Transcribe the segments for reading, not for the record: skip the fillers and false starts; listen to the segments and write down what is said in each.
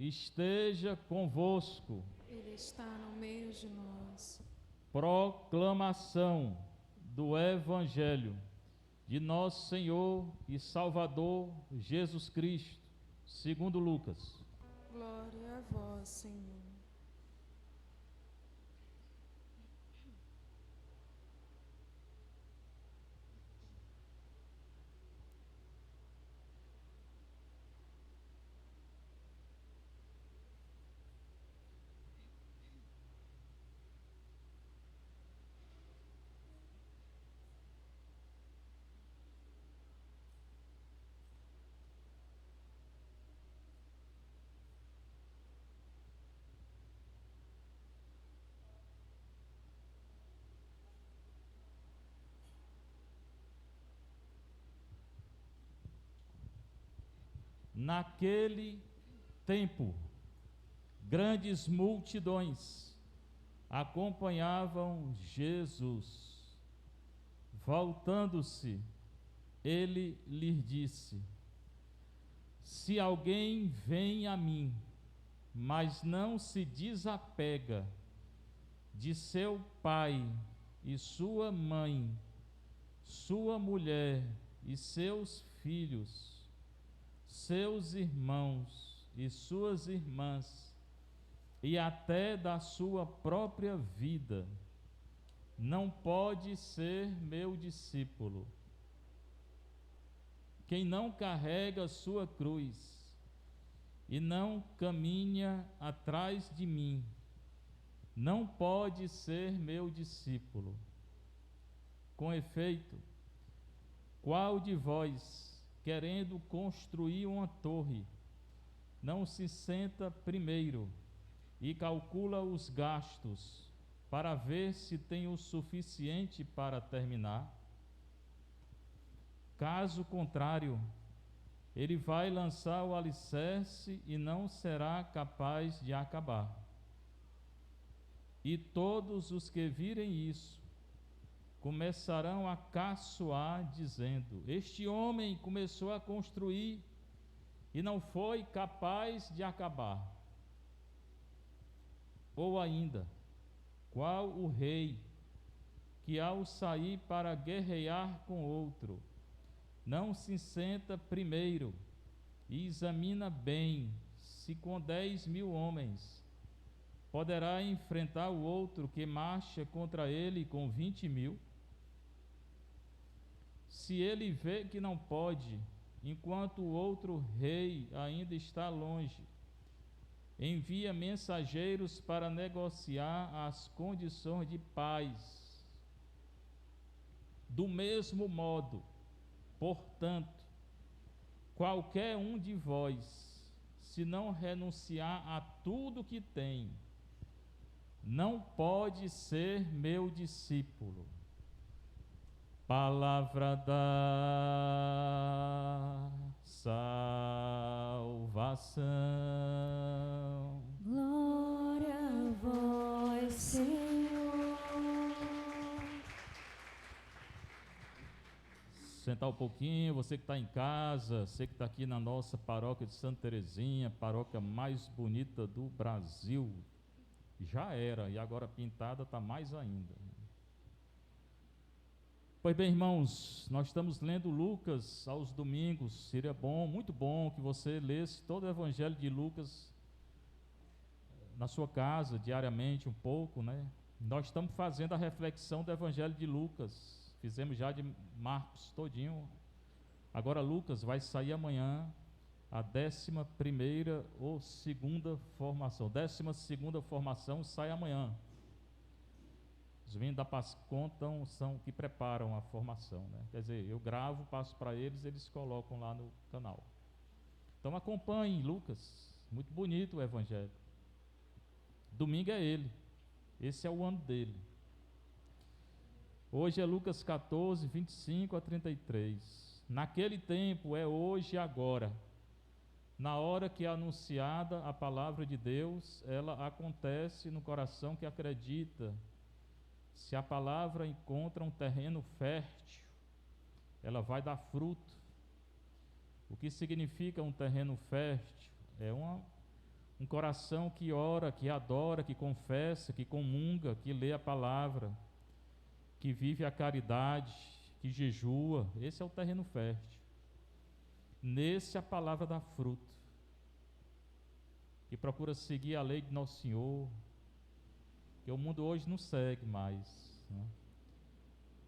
esteja convosco. Ele está no meio de nós. Proclamação do Evangelho de nosso Senhor e Salvador Jesus Cristo, segundo Lucas. Glória a vós, Senhor. Naquele tempo, grandes multidões acompanhavam Jesus. Voltando-se, ele lhes disse: se alguém vem a mim, mas não se desapega de seu pai e sua mãe, sua mulher e seus filhos, seus irmãos e suas irmãs, e até da sua própria vida, não pode ser meu discípulo. Quem não carrega sua cruz e não caminha atrás de mim, não pode ser meu discípulo. Com efeito, qual de vós, querendo construir uma torre, não se senta primeiro e calcula os gastos para ver se tem o suficiente para terminar? Caso contrário, ele vai lançar o alicerce e não será capaz de acabar. E todos os que virem isso começarão a caçoar, dizendo: este homem começou a construir e não foi capaz de acabar. Ou ainda, qual o rei que, ao sair para guerrear com outro, não se senta primeiro e examina bem se com 10.000 homens poderá enfrentar o outro que marcha contra ele com 20.000? Se ele vê que não pode, enquanto o outro rei ainda está longe, envia mensageiros para negociar as condições de paz. Do mesmo modo, portanto, qualquer um de vós, se não renunciar a tudo que tem, não pode ser meu discípulo. Palavra da salvação. Glória a vós, Senhor. Sentar um pouquinho, você que está em casa, você que está aqui na nossa paróquia de Santa Terezinha, paróquia mais bonita do Brasil. Já era, e agora pintada está mais ainda. Pois bem, irmãos, nós estamos lendo Lucas aos domingos. Seria bom, muito bom, que você lesse todo o Evangelho de Lucas na sua casa, diariamente, um pouco, né? Nós estamos fazendo a reflexão do Evangelho de Lucas. Fizemos já de Marcos todinho. Agora Lucas vai sair amanhã a 11ª ou segunda formação. 12ª formação sai amanhã. Os meninos da Pascontam são que preparam a formação, né? Quer dizer, eu gravo, passo para eles, eles colocam lá no canal. Então acompanhem Lucas, muito bonito o Evangelho. Domingo é ele, esse é o ano dele. Hoje é Lucas 14, 25 a 33. Naquele tempo, é hoje e agora. Na hora que é anunciada a palavra de Deus, ela acontece no coração que acredita. Se a palavra encontra um terreno fértil, ela vai dar fruto. O que significa um terreno fértil? É coração que ora, que adora, que confessa, que comunga, que lê a palavra, que vive a caridade, que jejua. Esse é o terreno fértil. Nesse a palavra dá fruto. Que procura seguir a lei de Nosso Senhor, que o mundo hoje não segue mais, né?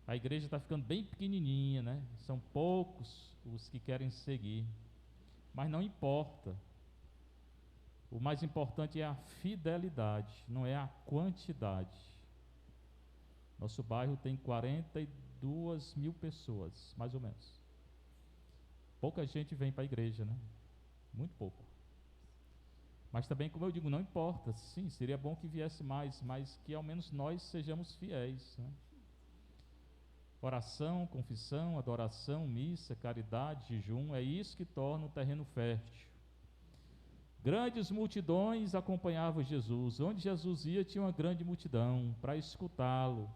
A igreja está ficando bem pequenininha, né? São poucos os que querem seguir, mas não importa. O mais importante é a fidelidade, não é a quantidade. Nosso bairro tem 42 mil pessoas, mais ou menos. Pouca gente vem para a igreja, né? Muito pouco. Mas também, como eu digo, não importa. Sim, seria bom que viesse mais, mas que ao menos nós sejamos fiéis, né? Oração, confissão, adoração, missa, caridade, jejum, é isso que torna o terreno fértil. Grandes multidões acompanhavam Jesus. Onde Jesus ia, tinha uma grande multidão para escutá-lo.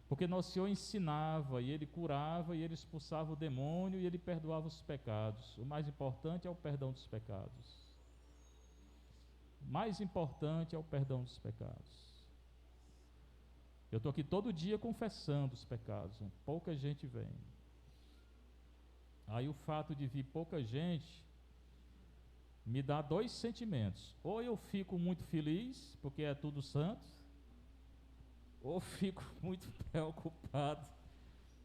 Porque Nosso Senhor ensinava, e Ele curava, e Ele expulsava o demônio, e Ele perdoava os pecados. O mais importante é o perdão dos pecados. O mais importante é o perdão dos pecados. Eu estou aqui todo dia confessando os pecados, né? Pouca gente vem. Aí o fato de vir pouca gente me dá dois sentimentos. Ou eu fico muito feliz, porque é tudo santo, ou fico muito preocupado,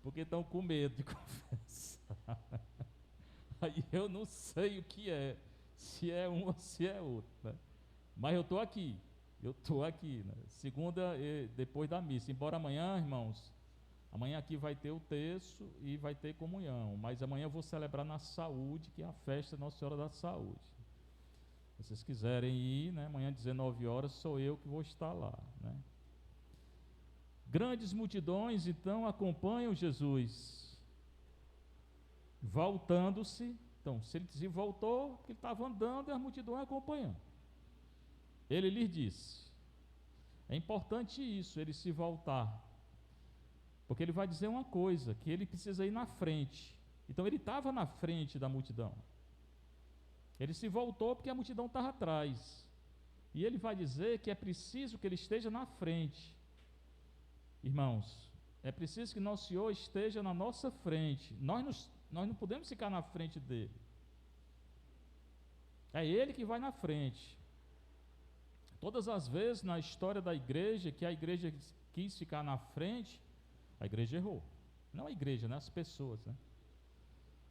porque estão com medo de confessar. Aí eu não sei o que é, se é um ou se é outro, né? Mas eu estou aqui. Né? Segunda, depois da missa. Embora amanhã, irmãos, amanhã aqui vai ter o terço e vai ter comunhão. Mas amanhã eu vou celebrar na saúde, que é a festa Nossa Senhora da Saúde. Se vocês quiserem ir, né, amanhã 19 horas, sou eu que vou estar lá, né? Grandes multidões, então, acompanham Jesus. Voltando-se. Então, se ele se voltou, porque ele estava andando e a multidão acompanhando. Ele lhes disse, é importante isso, ele se voltar, porque ele vai dizer uma coisa, que ele precisa ir na frente. Então ele estava na frente da multidão, ele se voltou porque a multidão estava atrás, e ele vai dizer que é preciso que ele esteja na frente. Irmãos, é preciso que Nosso Senhor esteja na nossa frente. Nós não podemos ficar na frente dele, é ele que vai na frente. Todas as vezes na história da igreja que a igreja quis ficar na frente, a igreja errou. Não a igreja, né? As pessoas, né?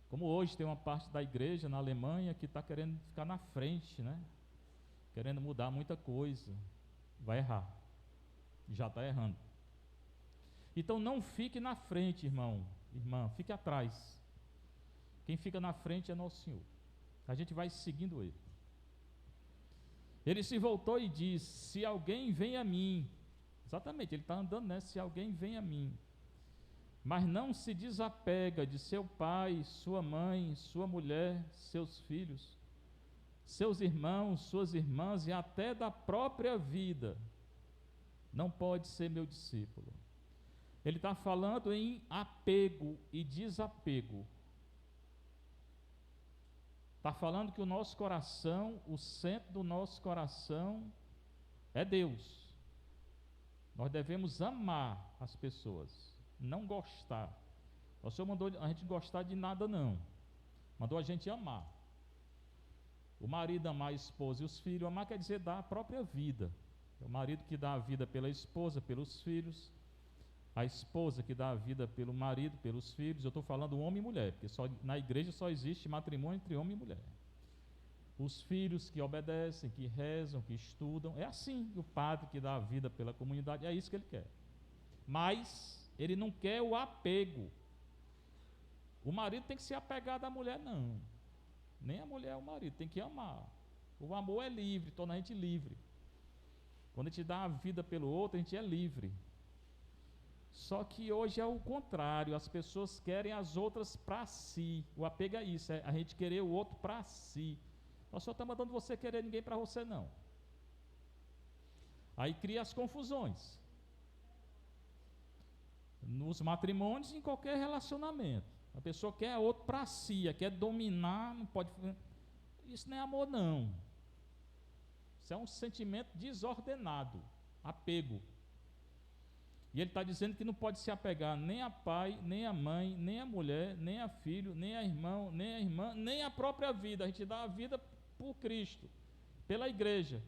Como hoje tem uma parte da igreja na Alemanha que está querendo ficar na frente, né? Querendo mudar muita coisa. Vai errar. Já está errando. Então não fique na frente, irmão, irmã, fique atrás. Quem fica na frente é Nosso Senhor. A gente vai seguindo Ele. Ele se voltou e disse, se alguém vem a mim, exatamente, ele está andando, né? Se alguém vem a mim, mas não se desapega de seu pai, sua mãe, sua mulher, seus filhos, seus irmãos, suas irmãs e até da própria vida, não pode ser meu discípulo. Ele está falando em apego e desapego. Está falando que o nosso coração, o centro do nosso coração é Deus. Nós devemos amar as pessoas, não gostar. O Senhor mandou a gente gostar de nada, não. Mandou a gente amar. O marido amar a esposa e os filhos. Amar quer dizer dar a própria vida. É o marido que dá a vida pela esposa, pelos filhos. A esposa que dá a vida pelo marido, pelos filhos. Eu estou falando homem e mulher, porque na igreja só existe matrimônio entre homem e mulher. Os filhos que obedecem, que rezam, que estudam. É assim o padre que dá a vida pela comunidade, é isso que ele quer. Mas ele não quer o apego. O marido tem que se apegar da mulher, não. Nem a mulher é o marido, tem que amar. O amor é livre, torna a gente livre. Quando a gente dá a vida pelo outro, a gente é livre. Só que hoje é o contrário, as pessoas querem as outras para si. O apego é isso, é a gente querer o outro para si. Nós só estamos mandando você querer ninguém para você, não. Aí cria as confusões. Nos matrimônios e em qualquer relacionamento. A pessoa quer outro para si, quer dominar, não pode. Isso não é amor, não. Isso é um sentimento desordenado, apego. E ele está dizendo que não pode se apegar nem a pai, nem a mãe, nem a mulher, nem a filho, nem a irmão, nem a irmã, nem a própria vida. A gente dá a vida por Cristo, pela igreja.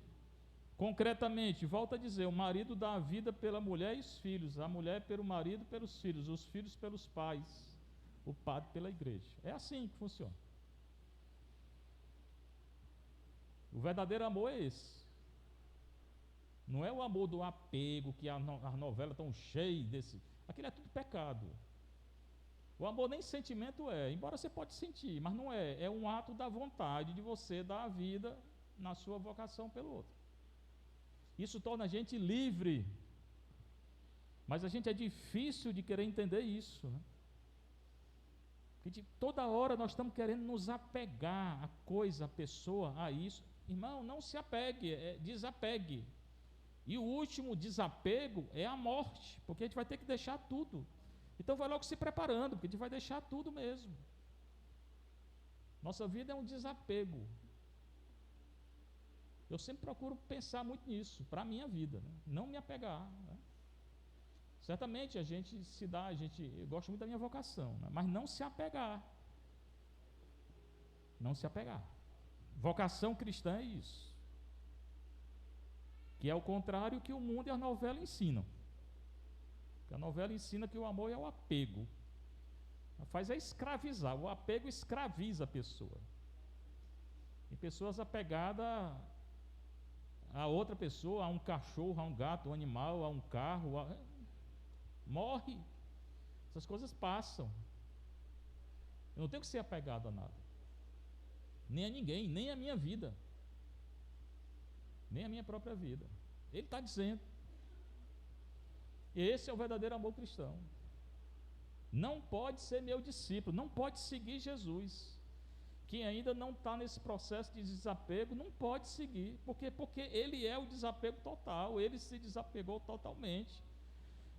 Concretamente, volta a dizer, o marido dá a vida pela mulher e os filhos, a mulher pelo marido e pelos filhos, os filhos pelos pais, o padre pela igreja. É assim que funciona. O verdadeiro amor é esse. Não é o amor do apego, que as novelas estão cheias desse. Aquilo é tudo pecado. O amor nem sentimento é, embora você pode sentir, mas não é. É um ato da vontade de você dar a vida na sua vocação pelo outro. Isso torna a gente livre. Mas a gente é difícil de querer entender isso, né? Porque toda hora nós estamos querendo nos apegar a coisa, a pessoa, a isso. Irmão, não se apegue, desapegue. E o último desapego é a morte, porque a gente vai ter que deixar tudo. Então vai logo se preparando, porque a gente vai deixar tudo mesmo. Nossa vida é um desapego. Eu sempre procuro pensar muito nisso, para a minha vida, né? Não me apegar, né? Certamente a gente se dá, eu gosto muito da minha vocação, né? Mas não se apegar. Não se apegar. Vocação cristã é isso. Que é o contrário que o mundo e a novela ensinam. Porque a novela ensina que o amor é o apego. Faz é escravizar. O apego escraviza a pessoa. Tem pessoas apegadas a outra pessoa, a um cachorro, a um gato, a um animal, a um carro. Morre. Essas coisas passam. Eu não tenho que ser apegado a nada. Nem a ninguém, nem a minha vida. Nem a minha própria vida. Ele está dizendo. Esse é o verdadeiro amor cristão. Não pode ser meu discípulo, não pode seguir Jesus. Quem ainda não está nesse processo de desapego, não pode seguir. Porque ele é o desapego total, ele se desapegou totalmente.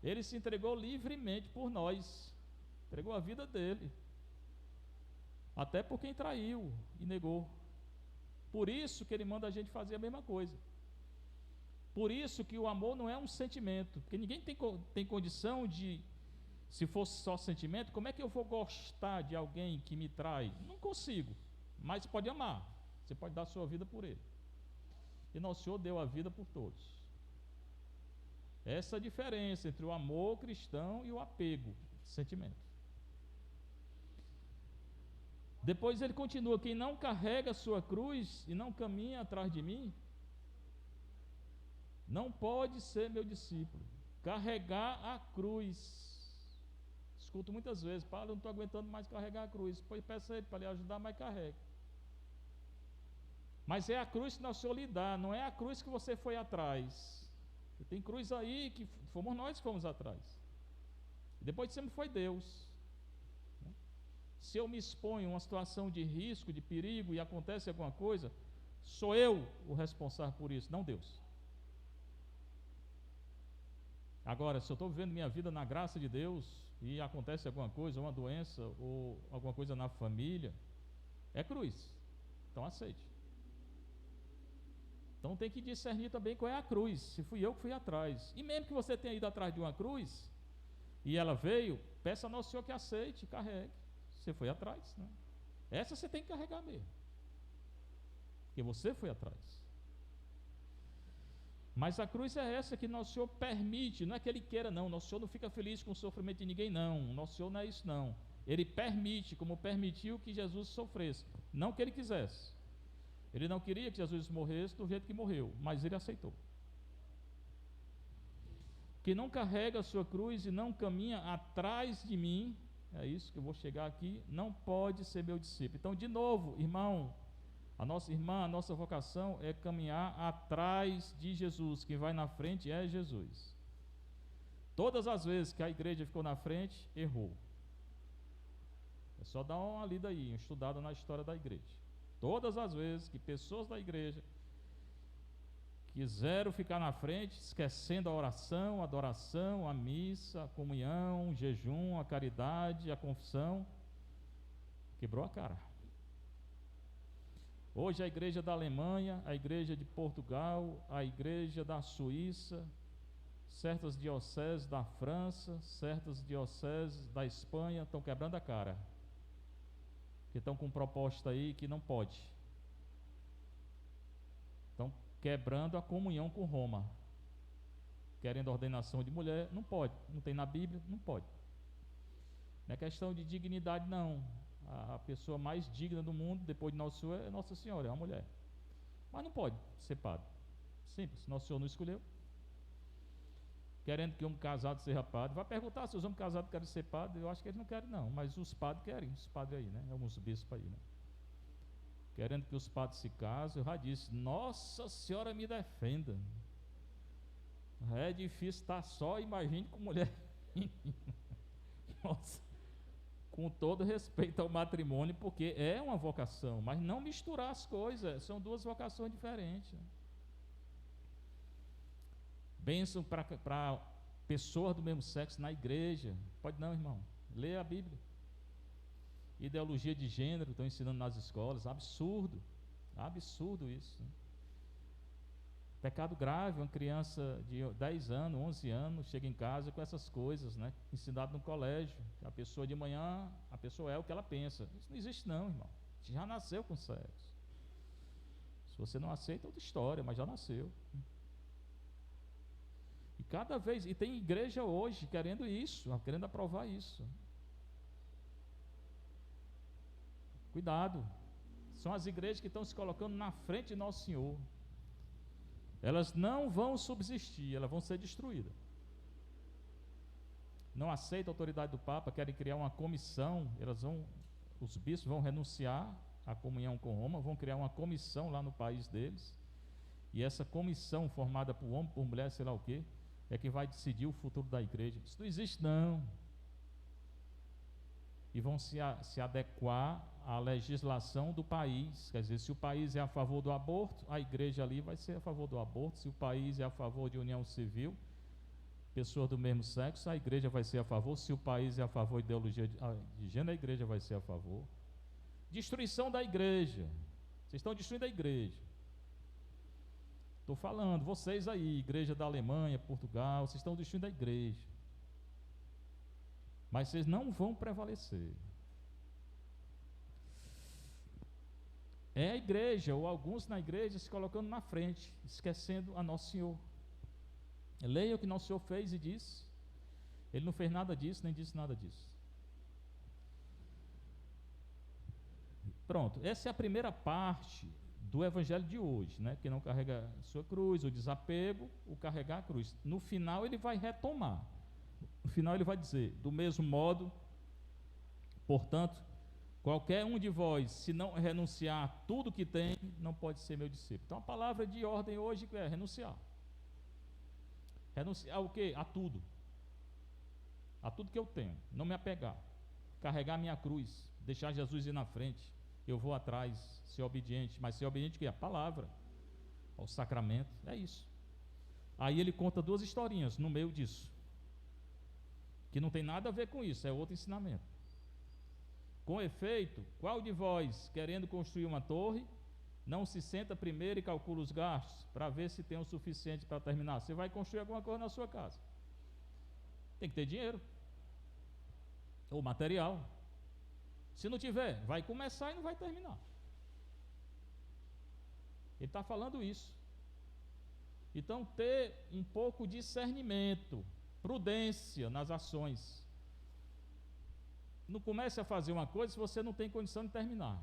Ele se entregou livremente por nós. Entregou a vida dele. Até por quem traiu e negou. Por isso que ele manda a gente fazer a mesma coisa. Por isso que o amor não é um sentimento. Porque ninguém tem condição de, se fosse só sentimento, como é que eu vou gostar de alguém que me trai? Não consigo. Mas pode amar. Você pode dar a sua vida por ele. E nosso Senhor deu a vida por todos. Essa é a diferença entre o amor cristão e o apego, sentimento. Depois ele continua: quem não carrega a sua cruz e não caminha atrás de mim, não pode ser meu discípulo. Carregar a cruz. Escuto muitas vezes: Paulo, eu não estou aguentando mais carregar a cruz. Pois peça a ele para lhe ajudar, mas carrega. Mas é a cruz que nosso Senhor lhe dá, não é a cruz que você foi atrás. Tem cruz aí que fomos nós que fomos atrás. Depois sempre foi Deus. Se eu me exponho a uma situação de risco, de perigo, e acontece alguma coisa, sou eu o responsável por isso, não Deus. Agora, se eu estou vivendo minha vida na graça de Deus, e acontece alguma coisa, uma doença, ou alguma coisa na família, é cruz. Então aceite. Então tem que discernir também qual é a cruz, se fui eu que fui atrás. E mesmo que você tenha ido atrás de uma cruz, e ela veio, peça ao nosso Senhor que aceite, carregue. Você foi atrás, né? Essa você tem que carregar mesmo, porque você foi atrás. Mas a cruz é essa que nosso Senhor permite, não é que Ele queira não, nosso Senhor não fica feliz com o sofrimento de ninguém não, nosso Senhor não é isso não. Ele permite, como permitiu que Jesus sofresse, não que Ele quisesse. Ele não queria que Jesus morresse do jeito que morreu, mas Ele aceitou. Que não carrega a sua cruz e não caminha atrás de mim, é isso que eu vou chegar aqui, não pode ser meu discípulo. Então, de novo, irmão, a nossa irmã, a nossa vocação é caminhar atrás de Jesus. Quem vai na frente é Jesus. Todas as vezes que a igreja ficou na frente, errou. É só dar uma lida aí, uma estudada na história da igreja. Todas as vezes que pessoas da igreja quiseram ficar na frente, esquecendo a oração, a adoração, a missa, a comunhão, o jejum, a caridade, a confissão, quebrou a cara. Hoje a igreja da Alemanha, a igreja de Portugal, a igreja da Suíça, certas dioceses da França, certas dioceses da Espanha estão quebrando a cara, que estão com proposta aí que não pode. Estão quebrando a comunhão com Roma, querendo ordenação de mulher, não pode, não tem na Bíblia, não pode. Não é questão de dignidade, não. A pessoa mais digna do mundo, depois de Nosso Senhor, é Nossa Senhora, é uma mulher. Mas não pode ser padre. Simples, Nosso Senhor não escolheu. Querendo que um casado seja padre. Vai perguntar se os homens casados querem ser padre. Eu acho que eles não querem, não. Mas os padres querem, os padres aí, né? Alguns bispos aí, né? Querendo que os padres se casem. Eu já disse, Nossa Senhora me defenda. É difícil estar só, imagine com mulher. Nossa. Com todo respeito ao matrimônio, porque é uma vocação, mas não misturar as coisas, são duas vocações diferentes. Bênção para pessoas do mesmo sexo na igreja, pode não, irmão, leia a Bíblia. Ideologia de gênero, estão ensinando nas escolas, absurdo isso. Pecado grave, uma criança de 10 anos, 11 anos, chega em casa com essas coisas, né? Ensinado no colégio. A pessoa de manhã, a pessoa é o que ela pensa. Isso não existe não, irmão. Você já nasceu com sexo. Se você não aceita, é outra história, mas já nasceu. E cada vez, e tem igreja hoje querendo isso, querendo aprovar isso. Cuidado. São as igrejas que estão se colocando na frente de Nosso Senhor. Elas não vão subsistir, elas vão ser destruídas. Não aceitam a autoridade do Papa, querem criar uma comissão, os bispos vão renunciar à comunhão com Roma, vão criar uma comissão lá no país deles, e essa comissão formada por homem, por mulher, sei lá o quê, é que vai decidir o futuro da igreja. Isso não existe não. E vão se adequar à legislação do país. Quer dizer, se o país é a favor do aborto, a igreja ali vai ser a favor do aborto. Se o país é a favor de união civil, pessoas do mesmo sexo, a igreja vai ser a favor. Se o país é a favor de ideologia de gênero, a igreja vai ser a favor. Destruição da igreja. Vocês estão destruindo a igreja. Estou falando, vocês aí, igreja da Alemanha, Portugal, vocês estão destruindo a igreja. Mas vocês não vão prevalecer. É a igreja, ou alguns na igreja se colocando na frente, esquecendo a Nosso Senhor. Leia o que Nosso Senhor fez e disse. Ele não fez nada disso, nem disse nada disso. Pronto, essa é a primeira parte do evangelho de hoje, né? Que não carrega sua cruz, o desapego, o carregar a cruz. No final ele vai retomar. No final ele vai dizer, do mesmo modo, portanto, qualquer um de vós, se não renunciar a tudo que tem, não pode ser meu discípulo. Então a palavra de ordem hoje é renunciar. Renunciar o quê? A tudo. A tudo que eu tenho. Não me apegar. Carregar minha cruz. Deixar Jesus ir na frente. Eu vou atrás, ser obediente. Mas ser obediente o quê? A palavra. Ao sacramento. É isso. Aí ele conta duas historinhas no meio disso. Que não tem nada a ver com isso. É outro ensinamento. Com efeito, qual de vós, querendo construir uma torre, não se senta primeiro e calcula os gastos para ver se tem o suficiente para terminar? Você vai construir alguma coisa na sua casa. Tem que ter dinheiro. Ou material. Se não tiver, vai começar e não vai terminar. Ele está falando isso. Então, ter um pouco de discernimento, prudência nas ações. Não comece a fazer uma coisa se você não tem condição de terminar.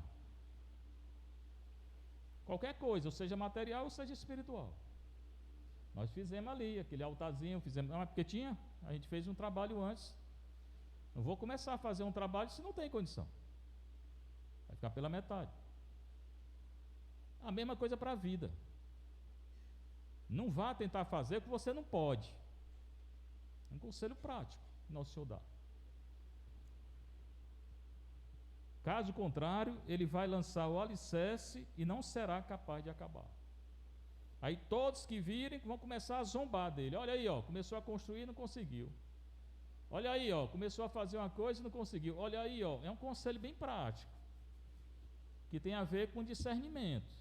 Qualquer coisa, ou seja material ou seja espiritual. Nós fizemos ali, aquele altarzinho, fizemos, não é porque tinha, a gente fez um trabalho antes. Não vou começar a fazer um trabalho se não tem condição. Vai ficar pela metade. A mesma coisa para a vida. Não vá tentar fazer o que você não pode. Um conselho prático que Nosso Senhor dá. Caso contrário, ele vai lançar o alicerce e não será capaz de acabar. Aí todos que virem vão começar a zombar dele. Olha aí, ó, começou a construir e não conseguiu. Olha aí, ó, começou a fazer uma coisa e não conseguiu. Olha aí, ó, é um conselho bem prático. que tem a ver com discernimento.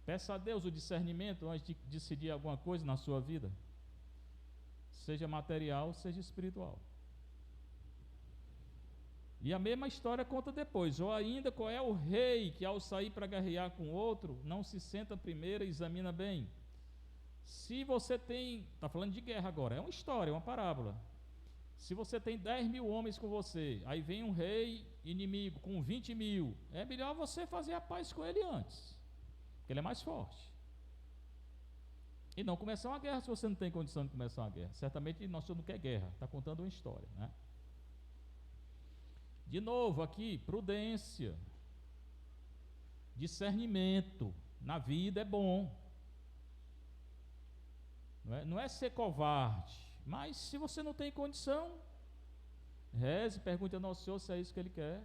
Peça a Deus o discernimento antes de decidir alguma coisa na sua vida, seja material, seja espiritual. E a mesma história conta depois. Ou ainda, qual é o rei que, ao sair para guerrear com outro, não se senta primeiro e examina bem? Se você tem, está falando de guerra agora, é uma história, é uma parábola. Se você tem 10.000 homens com você, aí vem um rei inimigo com 20.000, é melhor você fazer a paz com ele antes, porque ele é mais forte. E não começar uma guerra se você não tem condição de começar uma guerra. Certamente nosso Senhor não quer guerra, está contando uma história, né? De novo aqui, prudência, discernimento na vida é bom. Não é ser covarde, mas se você não tem condição, reze, pergunte ao nosso Senhor se é isso que Ele quer.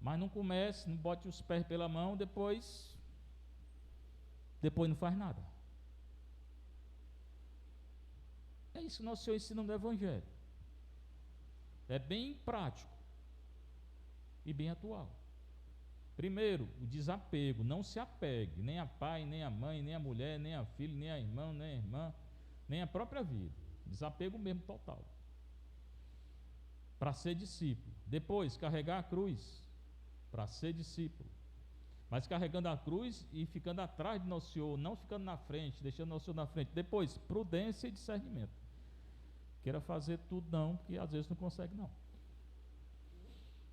Mas não comece, não bote os pés pela mão, depois não faz nada. É isso que nosso Senhor ensina no Evangelho. É bem prático e bem atual. Primeiro, o desapego. Não se apegue nem a pai, nem a mãe, nem a mulher, nem a filho, nem a irmã, nem a irmã, nem a própria vida. Desapego mesmo total. Para ser discípulo. Depois, carregar a cruz. Para ser discípulo. Mas carregando a cruz e ficando atrás de nosso Senhor, não ficando na frente, deixando nosso Senhor na frente. Depois, prudência e discernimento. Queira fazer tudo não, porque às vezes não consegue não.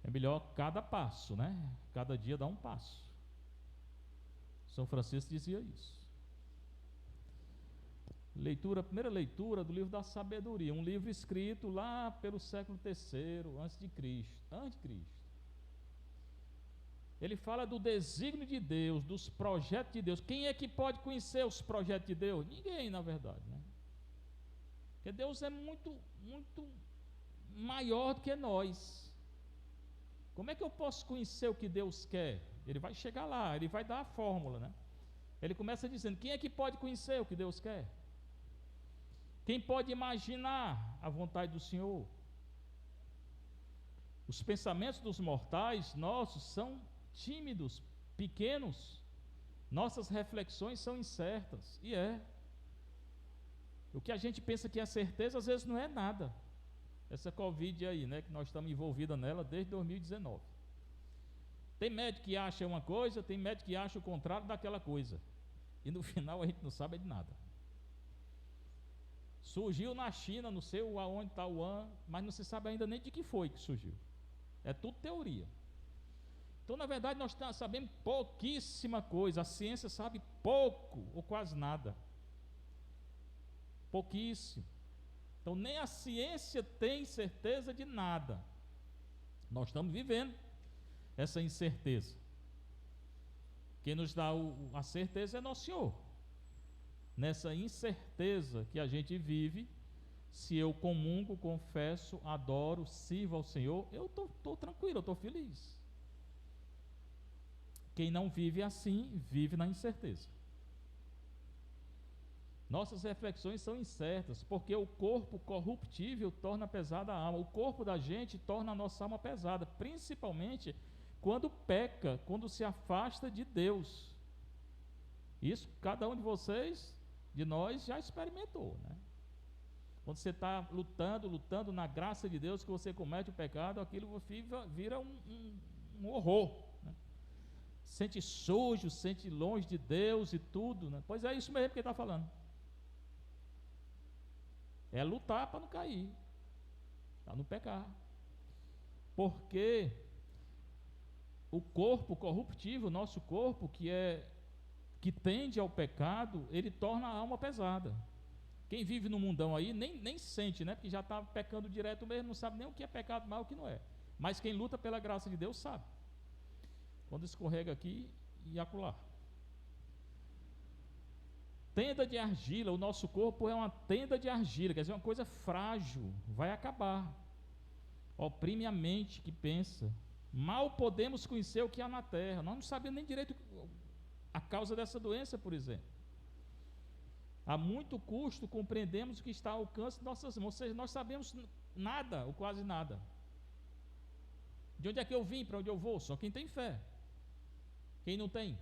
É melhor cada passo, né? Cada dia dá um passo. São Francisco dizia isso. Primeira leitura do livro da sabedoria, um livro escrito lá pelo século III, antes de Cristo. Ele fala do desígnio de Deus, dos projetos de Deus. Quem é que pode conhecer os projetos de Deus? Ninguém, na verdade, né? Porque Deus é muito, muito maior do que nós. Como é que eu posso conhecer o que Deus quer? Ele vai chegar lá, ele vai dar a fórmula, né? Ele começa dizendo: quem é que pode conhecer o que Deus quer? Quem pode imaginar a vontade do Senhor? Os pensamentos dos mortais nossos são tímidos, pequenos. Nossas reflexões são incertas. E o que a gente pensa que é certeza, às vezes não é nada. Essa Covid aí, né, que nós estamos envolvidos nela desde 2019. Tem médico que acha uma coisa, tem médico que acha o contrário daquela coisa. E no final a gente não sabe de nada. Surgiu na China, não sei aonde, Taiwan, mas não se sabe ainda nem de que foi que surgiu. É tudo teoria. Então, na verdade, nós sabemos pouquíssima coisa. A ciência sabe pouco ou quase nada. Pouquíssimo. Então, nem a ciência tem certeza de nada. Nós estamos vivendo essa incerteza. Quem nos dá a certeza é nosso Senhor. Nessa incerteza que a gente vive, se eu comungo, confesso, adoro, sirvo ao Senhor, eu estou tranquilo, eu estou feliz. Quem não vive assim, vive na incerteza. Nossas reflexões são incertas, porque o corpo corruptível torna pesada a alma. O corpo da gente torna a nossa alma pesada, principalmente quando peca, quando se afasta de Deus. Isso cada um de vocês, de nós, já experimentou, né? Quando você está lutando na graça de Deus, que você comete o pecado, aquilo vira um horror, né? Sente sujo, sente longe de Deus e tudo, né? Pois é isso mesmo que ele está falando. É lutar para não cair, para não pecar. Porque o corpo corruptível, o nosso corpo, que tende ao pecado, ele torna a alma pesada. Quem vive no mundão aí nem sente, né? Porque já está pecando direto mesmo, não sabe nem o que é pecado mal e o que não é. Mas quem luta pela graça de Deus sabe. Quando escorrega aqui e acolá. Tenda de argila, o nosso corpo é uma tenda de argila, quer dizer, uma coisa frágil, vai acabar. Oprime a mente que pensa. Mal podemos conhecer o que há na terra. Nós não sabemos nem direito a causa dessa doença, por exemplo. A muito custo compreendemos o que está ao alcance de nossas mãos, ou seja, nós sabemos nada, ou quase nada. De onde é que eu vim? Para onde eu vou? Só quem tem fé. Quem não tem,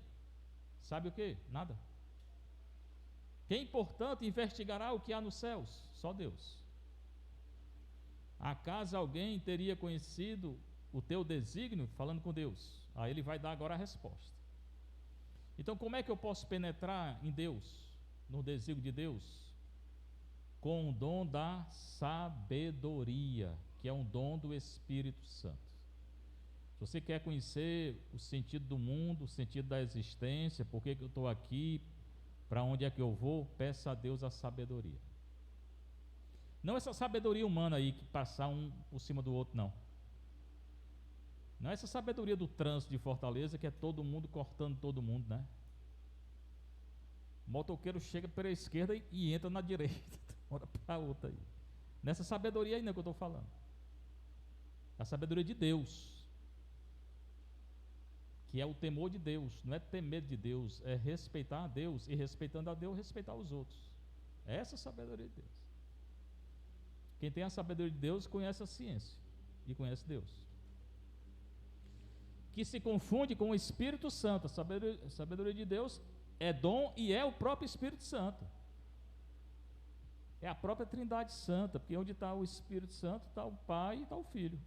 sabe o que? Nada. Quem, portanto, investigará o que há nos céus? Só Deus. Acaso alguém teria conhecido o teu desígnio? Falando com Deus. Aí ele vai dar agora a resposta. Então, como é que eu posso penetrar em Deus, no desígnio de Deus? Com o dom da sabedoria, que é um dom do Espírito Santo. Se você quer conhecer o sentido do mundo, o sentido da existência, por que eu estou aqui, para onde é que eu vou, peça a Deus a sabedoria. Não essa sabedoria humana aí, que passar um por cima do outro, não. Não é essa sabedoria do trânsito de Fortaleza, que é todo mundo cortando todo mundo, né? O motoqueiro chega pela esquerda e entra na direita, hora para outra aí. Nessa sabedoria aí não é que eu estou falando. A sabedoria de Deus, que é o temor de Deus. Não é ter medo de Deus, é respeitar a Deus, e respeitando a Deus, respeitar os outros. Essa é a sabedoria de Deus. Quem tem a sabedoria de Deus conhece a ciência e conhece Deus, que se confunde com o Espírito Santo. A sabedoria de Deus é dom e é o próprio Espírito Santo. É a própria Trindade Santa, porque onde está o Espírito Santo, está o Pai e está o Filho.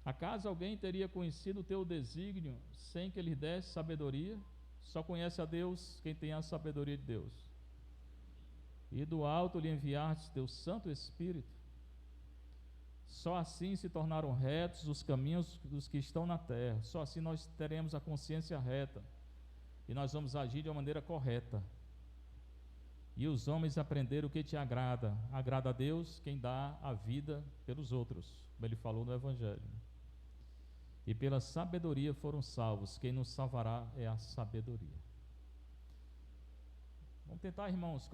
Acaso alguém teria conhecido o teu desígnio sem que ele desse sabedoria? Só conhece a Deus quem tem a sabedoria de Deus. E do alto lhe enviaste teu Santo Espírito. Só assim se tornaram retos os caminhos dos que estão na terra. Só assim nós teremos a consciência reta. E nós vamos agir de uma maneira correta. E os homens aprenderam o que te agrada. Agrada a Deus quem dá a vida pelos outros, como ele falou no Evangelho. E pela sabedoria foram salvos. Quem nos salvará é a sabedoria. Vamos tentar, irmãs,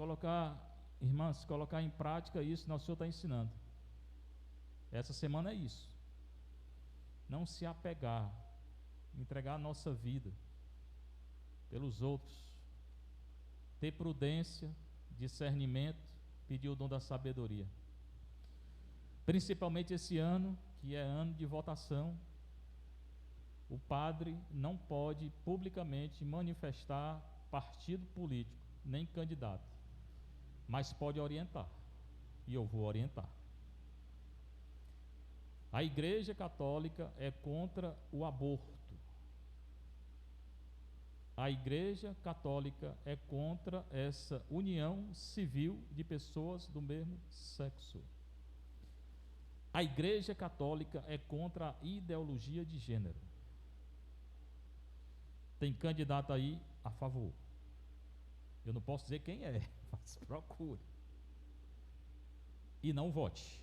colocar em prática isso que nosso Senhor está ensinando. Essa semana é isso. Não se apegar, entregar a nossa vida pelos outros. Ter prudência, discernimento, pedir o dom da sabedoria. Principalmente esse ano, que é ano de votação, o padre não pode publicamente manifestar partido político, nem candidato, mas pode orientar, e eu vou orientar. A Igreja Católica é contra o aborto. A Igreja Católica é contra essa união civil de pessoas do mesmo sexo. A Igreja Católica é contra a ideologia de gênero. Tem candidato aí a favor. Eu não posso dizer quem é, mas procure. E não vote.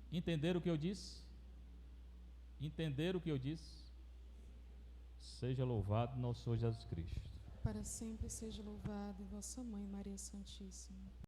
Entenderam o que eu disse? Entenderam o que eu disse? Seja louvado nosso Senhor Jesus Cristo. Para sempre seja louvado vossa Mãe, Maria Santíssima.